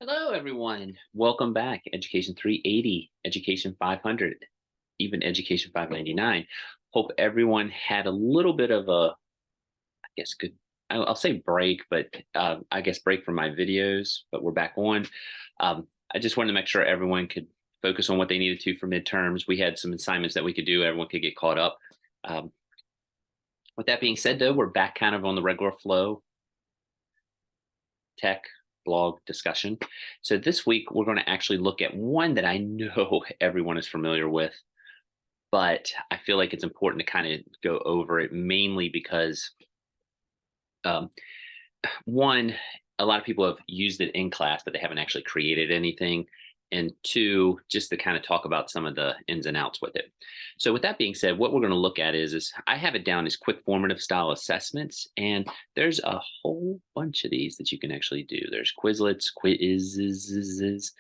Hello, everyone. Welcome back. Education 380, Education 500, even Education 599. Hope everyone had a little bit of a, I guess, good, I'll say break, but I guess break from my videos, but we're back on. I just wanted to make sure everyone could focus on what they needed to for midterms. We had some assignments that we could do, everyone could get caught up. Um, with that being said, though, we're back kind of on the regular flow tech blog discussion. So this week we're going to actually look at one that I know everyone is familiar with, but I feel like it's important to kind of go over it mainly because um, one, a lot of people have used it in class, but they haven't actually created anything. And two, just to kind of talk about some of the ins and outs with it. So, with that being said, what we're going to look at is I have it down as quick formative style assessments, and there's a whole bunch of these that you can actually do. There's Quizlets, Quizzes,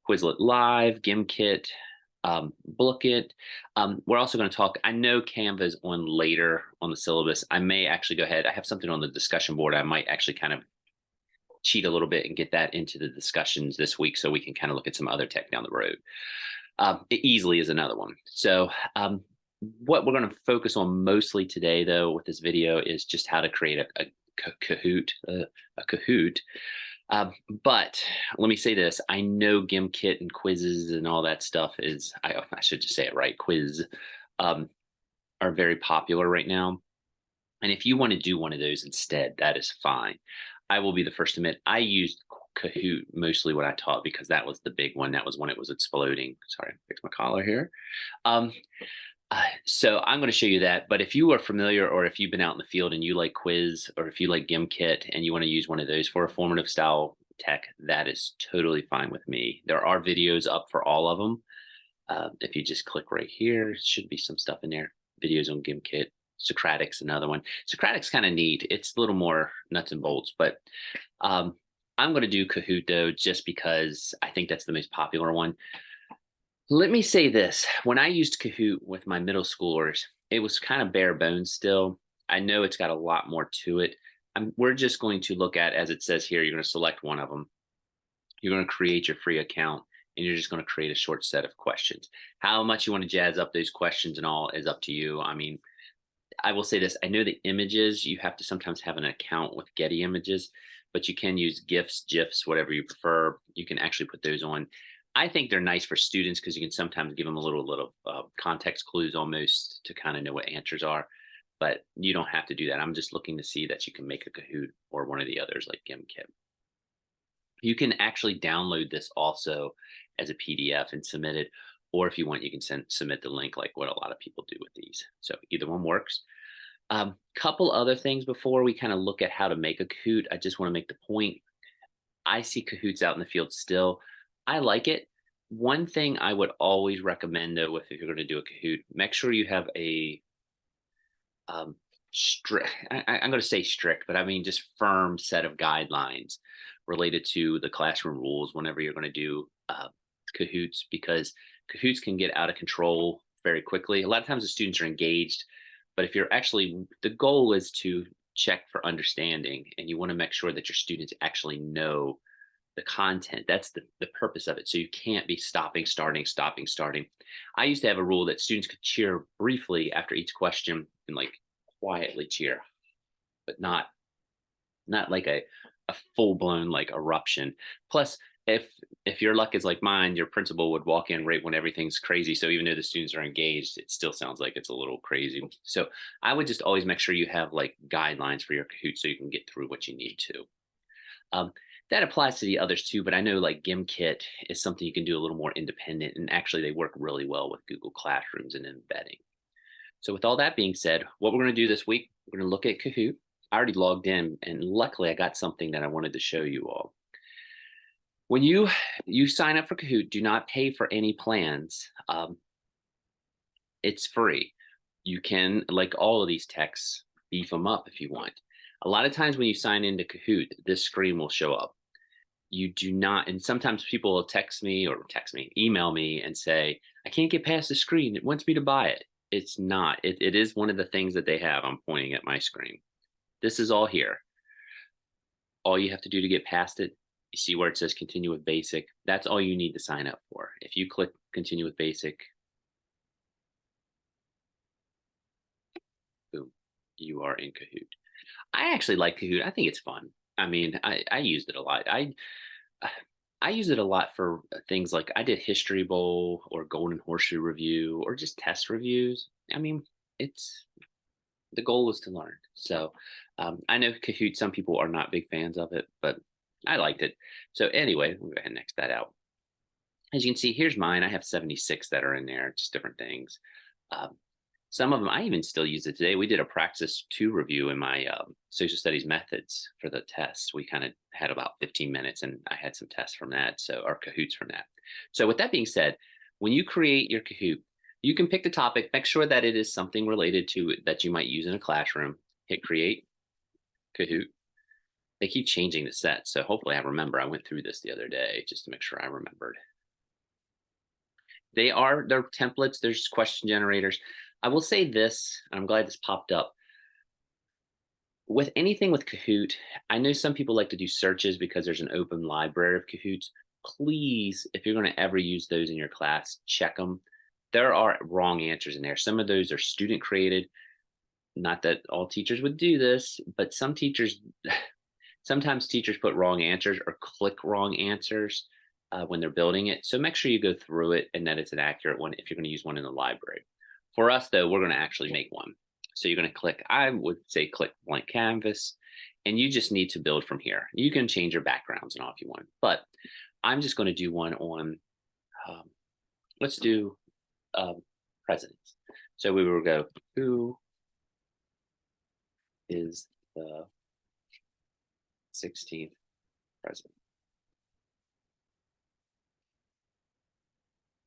Quizlet Live, Gimkit, Bookit. We're also going to talk. I know Canva is on later on the syllabus. I may actually go ahead. I have something on the discussion board. I might actually kind of cheat a little bit and get that into the discussions this week so we can kind of look at some other tech down the road. Easily is another one. So what we're going to focus on mostly today, though, with this video is just how to create a Kahoot, a Kahoot. But let me say this: I know Gimkit and quizzes and all that stuff is I should just say it right. Quiz are very popular right now, and if you want to do one of those instead, that is fine. I will be the first to admit I used Kahoot mostly when I taught because that was the big one. That was when it was exploding. Sorry, fix my collar here. Um, so I'm going to show you that. But if you are familiar or if you've been out in the field and you like Quiz or if you like Gimkit and you want to use one of those for a formative style tech, that is totally fine with me. There are videos up for all of them. If you just click right here, should be some stuff in there. Videos on Gimkit. Socratic's another one. Socratic's kind of neat. It's a little more nuts and bolts, but um, I'm going to do Kahoot though, just because I think that's the most popular one. Let me say this: when I used Kahoot with my middle schoolers, it was kind of bare bones still. I know it's got a lot more to it. We're just going to look at, as it says here, you're going to select one of them. You're going to create your free account and you're just going to create a short set of questions. How much you want to jazz up those questions and all is up to you. I mean, I will say this: I know the images, you have to sometimes have an account with Getty Images, but you can use GIFs, GIFs, whatever you prefer. You can actually put those on. I think they're nice for students because you can sometimes give them a little context clues almost to kind of know what answers are, but you don't have to do that. I'm just looking to see that you can make a Kahoot or one of the others like Gimkit. You can actually download this also as a PDF and submit it, or if you want, you can submit the link like what a lot of people do with these. So either one works. Couple other things before we kind of look at how to make a Kahoot. I just want to make the point. I see Kahoots out in the field still. I like it. One thing I would always recommend though, if you're going to do a Kahoot, make sure you have a strict, I'm going to say strict, but I mean just firm set of guidelines related to the classroom rules whenever you're going to do Kahoots, because Kahoots can get out of control very quickly. A lot of times the students are engaged, but if you're actually, the goal is to check for understanding and you want to make sure that your students actually know the content. That's the purpose of it. So you can't be stopping, starting, stopping, starting. I used to have a rule that students could cheer briefly after each question and like quietly cheer, but not like a full blown like eruption. Plus, if your luck is like mine, your principal would walk in right when everything's crazy. So even though the students are engaged, it still sounds like it's a little crazy. So I would just always make sure you have like guidelines for your Kahoot so you can get through what you need to. Um, that applies to the others too, but I know like Gimkit is something you can do a little more independent, and actually they work really well with Google Classrooms and embedding. So with all that being said, what we're going to do this week, we're going to look at Kahoot. I already logged in, and luckily I got something that I wanted to show you all. When you sign up for Kahoot, do not pay for any plans. It's free. You can, like all of these techs, beef them up if you want. A lot of times when you sign into Kahoot, this screen will show up. You do not, and sometimes people will email me and say, I can't get past the screen. It wants me to buy it. It's not. It is one of the things that they have. I'm pointing at my screen. This is all here. All you have to do to get past it You see where it says continue with basic? That's all you need to sign up for. If you click continue with basic, boom, you are in Kahoot. I actually like Kahoot. I think it's fun. I mean, I used it a lot. I use it a lot for things like I did History Bowl or Golden Horseshoe Review or just test reviews. I mean, it's the goal is to learn. So I know Kahoot, some people are not big fans of it, but I liked it. So anyway, we'll go ahead and X that out. As you can see, here's mine. I have 76 that are in there, just different things. Um, some of them, I even still use it today. We did a Praxis 2 review in my social studies methods for the test. We kind of had about 15 minutes and I had some tests from that, so or Kahoots from that. So with that being said, when you create your Kahoot, you can pick the topic, make sure that it is something related to it that you might use in a classroom, hit create, Kahoot. They keep changing the set, so hopefully I remember. I went through this the other day just to make sure I remembered. They're templates, there's question generators. I will say this, I'm glad this popped up. With anything with Kahoot, I know some people like to do searches because there's an open library of Kahoots. Please, if you're going to ever use those in your class, check them. There are wrong answers in there. Some of those are student created. Not that all teachers would do this, but some teachers, sometimes teachers put wrong answers or click wrong answers when they're building it. So make sure you go through it and that it's an accurate one if you're going to use one in the library. For us, though, we're going to actually make one. So you're going to click, I would say click blank canvas, and you just need to build from here. You can change your backgrounds and all if you want, but I'm just going to do one on, let's do presidents. So we will go, who is the 16th president?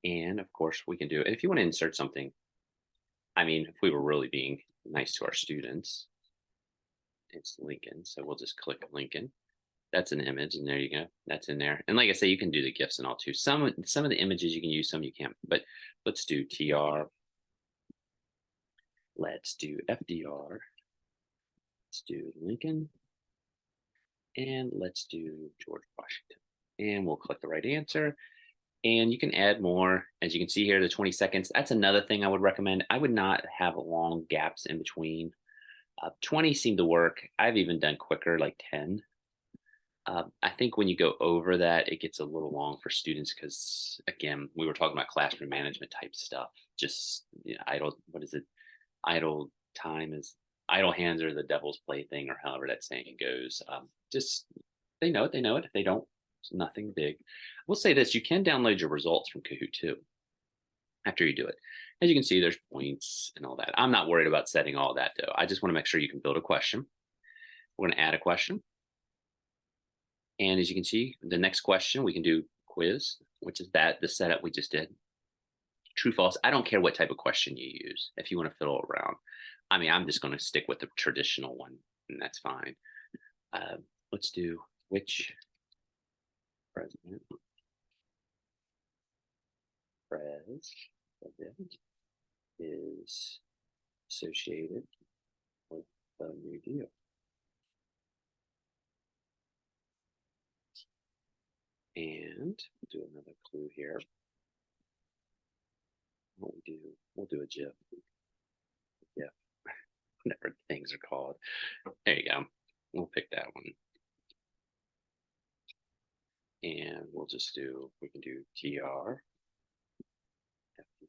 And of course we can do it. If you want to insert something, I mean, if we were really being nice to our students, it's Lincoln. So we'll just click Lincoln. That's an image, and there you go. That's in there. And like I say, you can do the GIFs and all too. Some of the images you can use, some you can't. But let's do TR. Let's do FDR. Let's do Lincoln. And let's do George Washington. And we'll click the right answer. And you can add more. As you can see here, the 20 seconds. That's another thing I would recommend. I would not have long gaps in between. 20 seemed to work. I've even done quicker, like 10. I think when you go over that, it gets a little long for students because, again, we were talking about classroom management type stuff. Just idle, what is it? Idle time is idle hands are the devil's plaything, or however that saying goes. Just they know it. They know it. If they don't, it's nothing big. We'll say this: you can download your results from Kahoot too after you do it. As you can see, there's points and all that. I'm not worried about setting all that though. I just want to make sure you can build a question. We're going to add a question. And as you can see, the next question, we can do quiz, which is the setup we just did. True, false. I don't care what type of question you use. If you want to fiddle around, I mean, I'm just going to stick with the traditional one, and that's fine. Let's do which president is associated with the New Deal. And we'll do another clue here. What we'll do a GIF. Yeah, whatever things are called. There you go. We'll pick that one. And we'll just do, we can do TR,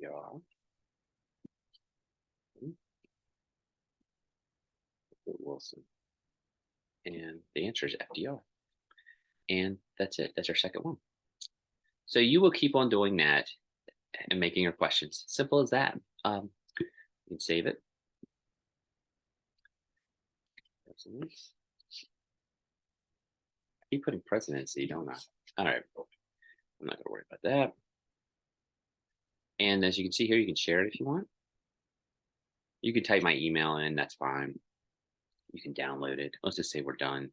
FDR, Wilson. And the answer is FDR. And that's it. That's our second one. So you will keep on doing that and making your questions. Simple as that. You can save it. Presidents. I keep putting presidency, don't I? All right. I'm not going to worry about that. And as you can see here, you can share it if you want. You can type my email in, that's fine. You can download it. Let's just say we're done.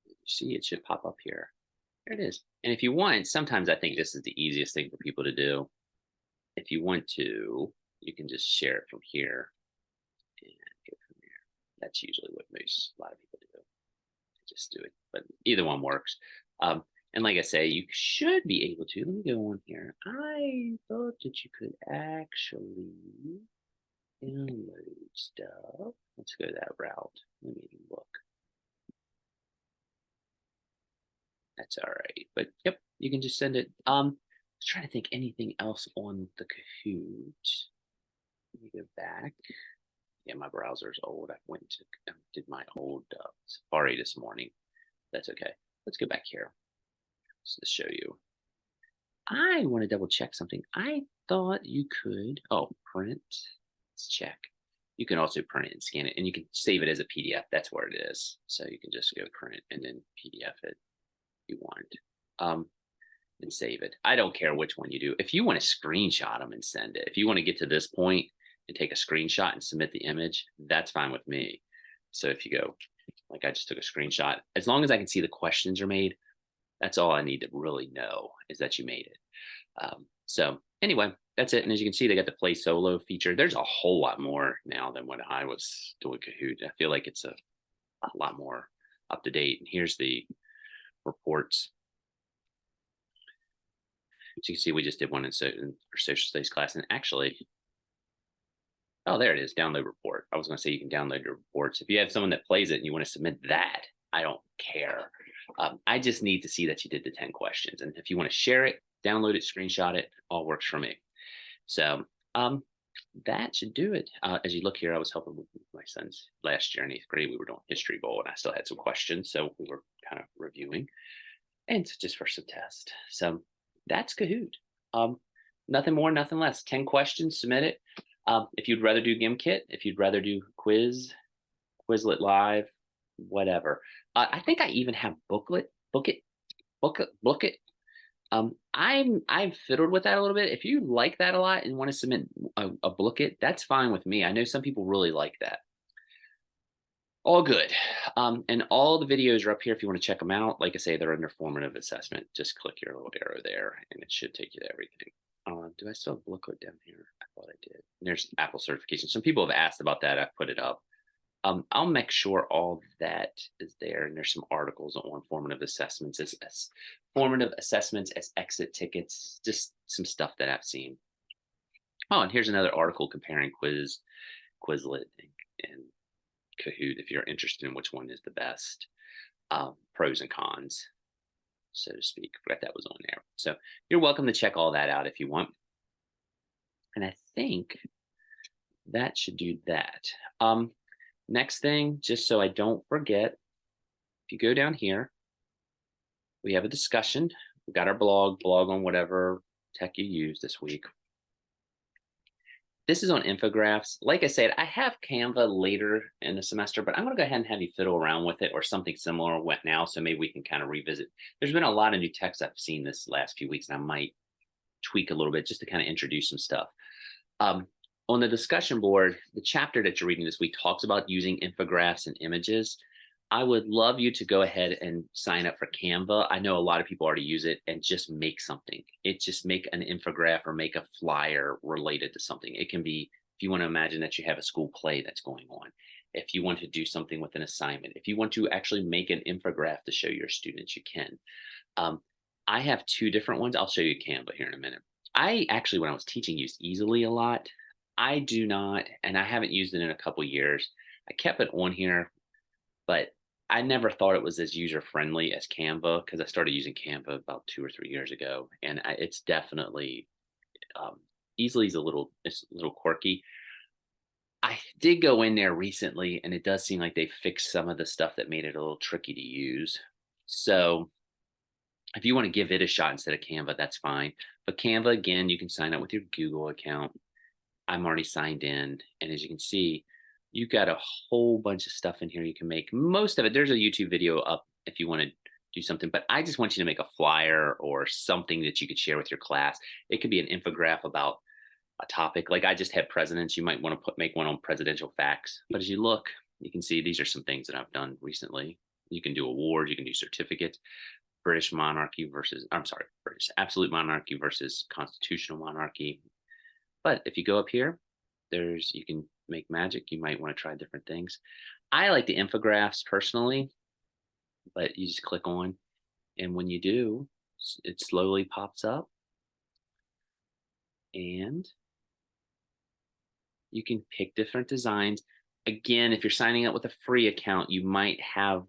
You see, it should pop up here. There it is. And if you want, sometimes I think this is the easiest thing for people to do. If you want to, you can just share it from here and go from there. That's usually what a lot of people do. just do it, but either one works. And like I say, you should be able to. Let me go on here. I thought that you could actually download stuff. Let's go that route. Let me look. That's all right. But yep, you can just send it. I was trying to think anything else on the Kahoot. Let me go back. Yeah, my browser's old. I went to did my old Safari this morning. That's okay. Let's go back here just to show you. I want to double check something. I thought you could. Oh, print. Let's check. You can also print it and scan it, and you can save it as a PDF. That's where it is. So you can just go print and then PDF it if you want. And save it. I don't care which one you do. If you want to screenshot them and send it, if you want to get to this point and take a screenshot and submit the image, that's fine with me. So if you go, like I just took a screenshot, as long as I can see the questions are made, that's all I need to really know is that you made it. So anyway, that's it. And as you can see, they got the play solo feature. There's a whole lot more now than when I was doing Kahoot. I feel like it's a lot more up to date. And here's the reports. As you can see, we just did one in our social studies class, and actually, oh, there it is, download report. I was going to say you can download your reports. If you have someone that plays it and you want to submit that, I don't care. I just need to see that you did the 10 questions. And if you want to share it, download it, screenshot it, all works for me. So that should do it. As you look here, I was helping with my son's last year in 8th grade. We were doing History Bowl, and I still had some questions. So we were kind of reviewing, and just for some test. So that's Kahoot. Nothing more, nothing less. 10 questions, submit it. If you'd rather do GimKit, if you'd rather do Quizlet Live, whatever. I think I even have Booklet. I've fiddled with that a little bit. If you like that a lot and want to submit a Booklet, that's fine with me. I know some people really like that. All good. And all the videos are up here if you want to check them out. Like I say, they're under formative assessment. Just click your little arrow there and it should take you to everything. Do I still have Booklet down here? I thought I did. And there's Apple certification. Some people have asked about that. I put it up. I'll make sure all that is there. And there's some articles on formative assessments as formative assessments as exit tickets, just some stuff that I've seen. Oh, and here's another article comparing Quizlet and Kahoot if you're interested in which one is the best, pros and cons, so to speak. But that was on there. So you're welcome to check all that out if you want. And I think that should do that. Next thing, just so I don't forget, if you go down here, we have a discussion. We've got our blog on whatever tech you use this week. This is on infographics. Like I said, I have Canva later in the semester, but I'm going to go ahead and have you fiddle around with it or something similar went now, so maybe we can kind of revisit. There's been a lot of new text I've seen this last few weeks, and I might tweak a little bit just to kind of introduce some stuff. On the discussion board, the chapter that you're reading this week talks about using infographics and images. I would love you to go ahead and sign up for Canva. I know a lot of people already use it, and just make something. Just make an infographic or make a flyer related to something. It can be, if you want to imagine that you have a school play that's going on, if you want to do something with an assignment, if you want to actually make an infographic to show your students, you can. I have 2 different ones. I'll show you Canva here in a minute. I actually, when I was teaching, used Easily a lot. I do not, and I haven't used it in a couple years. I kept it on here, but I never thought it was as user-friendly as Canva, because I started using Canva about 2 or 3 years ago, and it's definitely Easily is it's a little quirky. I did go in there recently, and it does seem like they fixed some of the stuff that made it a little tricky to use. So if you want to give it a shot instead of Canva, that's fine. But Canva, again, you can sign up with your Google account. I'm already signed in, and as you can see, you've got a whole bunch of stuff in here you can make. Most of it, there's a YouTube video up if you want to do something, but I just want you to make a flyer or something that you could share with your class. It could be an infographic about a topic. Like I just had presidents. You might want to make one on presidential facts. But as you look, you can see these are some things that I've done recently. You can do awards, you can do certificates. British absolute monarchy versus constitutional monarchy. But if you go up here, you can make magic. You might want to try different things. I like the infographics personally, but you just click on, and when you do, it slowly pops up, and you can pick different designs. Again, if you're signing up with a free account, you might have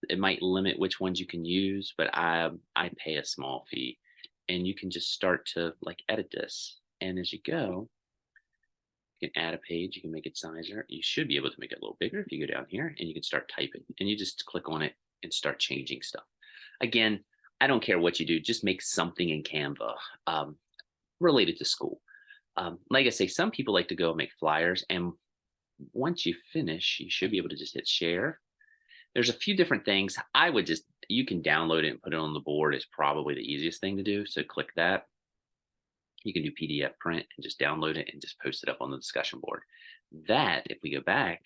it might limit which ones you can use, but I pay a small fee, and you can just start to like edit this. And as you go, you can add a page, you can make it sizer. You should be able to make it a little bigger if you go down here, and you can start typing, and you just click on it and start changing stuff. Again, I don't care what you do, just make something in Canva related to school. Like I say, some people like to go and make flyers, and once you finish, you should be able to just hit share. There's a few different things. You can download it and put it on the board is probably the easiest thing to do. So click that. You can do PDF print and just download it and just post it up on the discussion board. That, if we go back,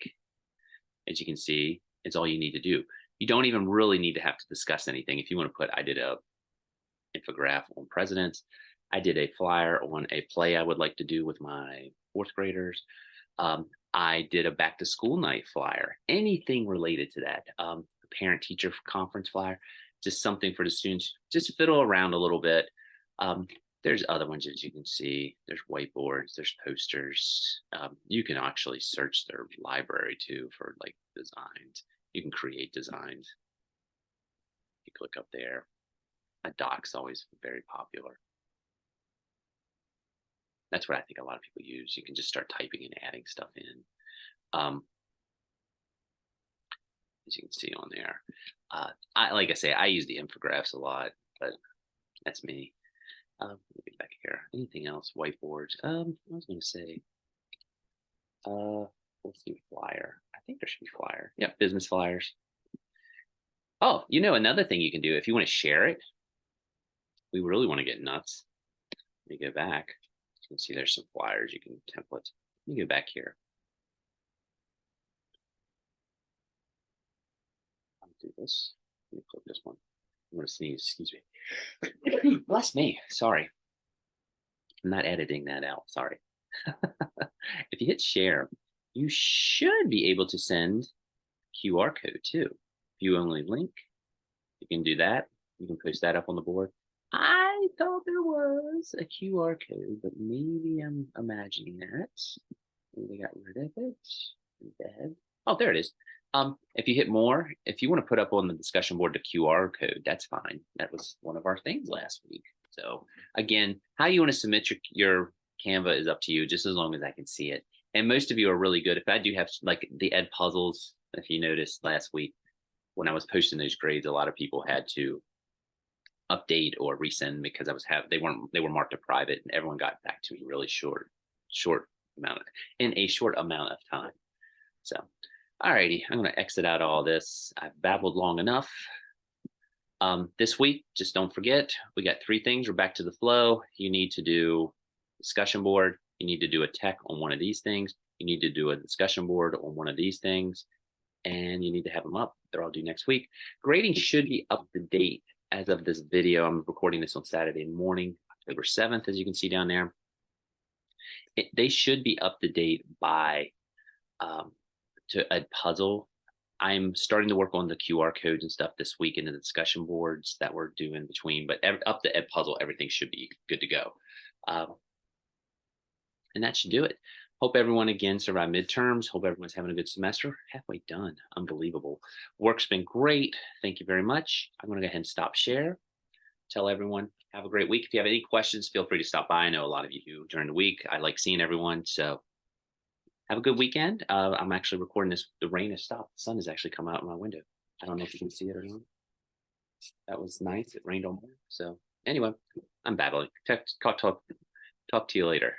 as you can see, it's all you need to do. You don't even really need to have to discuss anything. If you want to put, I did a infographic on presidents. I did a flyer on a play I would like to do with my fourth graders. I did a back to school night flyer, anything related to that. A parent teacher conference flyer, just something for the students, just fiddle around a little bit. There's other ones, as you can see. There's whiteboards, there's posters. You can actually search their library too for like designs. You can create designs. You click up there. A doc's always very popular. That's what I think a lot of people use. You can just start typing and adding stuff in. As you can see on there. Like I say, I use the infographics a lot, but that's me. Let me get back here. Anything else? Whiteboards. I was going to say, let's do flyer. I think there should be flyer. Yeah, business flyers. Oh, another thing you can do if you want to share it. We really want to get nuts. Let me go back. You can see there's some flyers. You can templates. Let me go back here. I'll do this. Let me click this one. I'm going to sneeze. Excuse me. Bless me. Sorry. I'm not editing that out. Sorry. If you hit share, you should be able to send QR code too. View only link. You can do that. You can post that up on the board. I thought there was a QR code, but maybe I'm imagining that. Maybe they got rid of it. Oh, there it is. If you hit more, if you want to put up on the discussion board the QR code, that's fine. That was one of our things last week. So again, how you want to submit your Canva is up to you, just as long as I can see it. And most of you are really good. If I do have like the ed puzzles, if you noticed last week when I was posting those grades, a lot of people had to update or resend because they were marked to private, and everyone got back to me really short amount in a short amount of time. So, alrighty, I'm going to exit out all this. I've babbled long enough. This week, just don't forget, we got 3 things. We're back to the flow. You need to do discussion board. You need to do a tech on one of these things. You need to do a discussion board on one of these things, and you need to have them up. They're all due next week. Grading should be up to date as of this video. I'm recording this on Saturday morning, October 7th, as you can see down there. They should be up to date by to Ed Puzzle. I'm starting to work on the QR codes and stuff this week in the discussion boards that we're doing between, but up to Ed Puzzle, everything should be good to go. And that should do it. Hope everyone again survived midterms. Hope everyone's having a good semester. Halfway done. Unbelievable. Work's been great. Thank you very much. I'm going to go ahead and stop share. Tell everyone, have a great week. If you have any questions, feel free to stop by. I know a lot of you do during the week. I like seeing everyone. So have a good weekend. I'm actually recording this. The rain has stopped. The sun has actually come out my window. I don't know if you can see it or not. That was nice. It rained on me. So anyway, I'm babbling. Talk to you later.